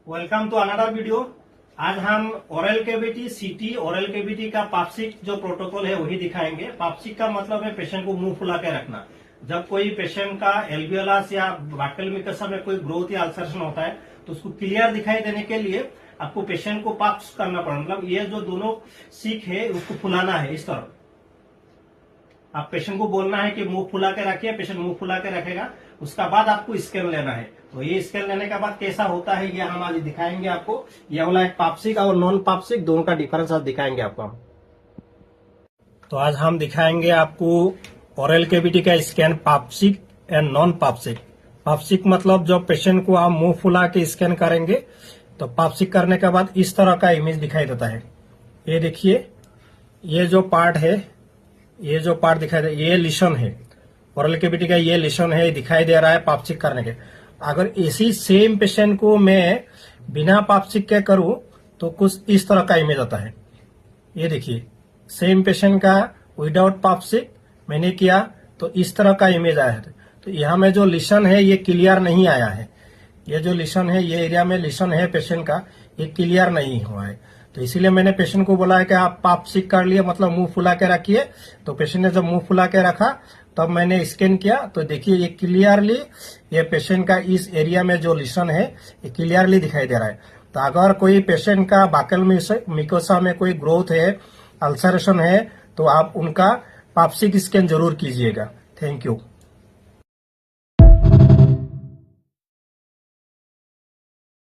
Welcome to another video. आज हम oral cavity सीटी ओरल कैविटी का पापसिक जो प्रोटोकॉल है वही दिखाएंगे। पापसिक का मतलब है पेशेंट को मुंह फुला के रखना। जब कोई पेशेंट का एल्वियोलस या बाक्यूल मिकसा में कोई ग्रोथ या अल्सरेशन होता है तो उसको क्लियर दिखाई देने के लिए आपको पेशेंट को पाप्स करना पड़ेगा। मतलब ये जो दोनों सीख है उसको फुलाना है इस तरह। आप पेशेंट को बोलना है कि मुंह फुला के रखिए, पेशेंट मुंह फुला के रखेगा। उसका बाद आपको स्कैन लेना है। तो ये स्कैन लेने के बाद कैसा होता है ये हम आज दिखाएंगे आपको। यह वाला एक पापसिक और नॉन पापसिक दोनों का डिफरेंस आज दिखाएंगे आपको हम। तो आज हम दिखाएंगे आपको ओरल कैविटी का स्कैन पापसिक एंड नॉन पापसिक। पापसिक मतलब जब पेशेंट को आप मुंह फुला के स्कैन करेंगे तो पापसिक करने के बाद इस तरह का इमेज दिखाई देता है। ये देखिए, ये जो पार्ट है, ये जो पार्ट दिखाई दे, ये लिशन है ओरल कैविटी का, ये लिशन है दिखाई दे रहा है पापसिक करने के। अगर इसी सेम पेशेंट को मैं बिना पापसिक के करूं तो कुछ इस तरह का इमेज आता है। ये देखिए, सेम पेशेंट का विदाउट पापसिक मैंने किया तो इस तरह का इमेज आया है। तो यहाँ में जो लिशन है ये क्लियर नहीं आया है। ये जो लिशन है, ये एरिया में लिशन है पेशेंट का, ये क्लियर नहीं हुआ है। तो इसीलिए मैंने पेशेंट को बोला है कि आप पापसिक कर लिए, मतलब मुंह फुला के रखिए। तो पेशेंट ने जब मुंह फुला के रखा तब मैंने स्कैन किया तो देखिए ये क्लियरली ये पेशेंट का इस एरिया में जो लिशन है ये क्लियरली दिखाई दे रहा है। तो अगर कोई पेशेंट का बाक्यूल मिकोसा में कोई ग्रोथ है, अल्सरेशन है, तो आप उनका पापसिक स्कैन जरूर कीजिएगा। Thank you.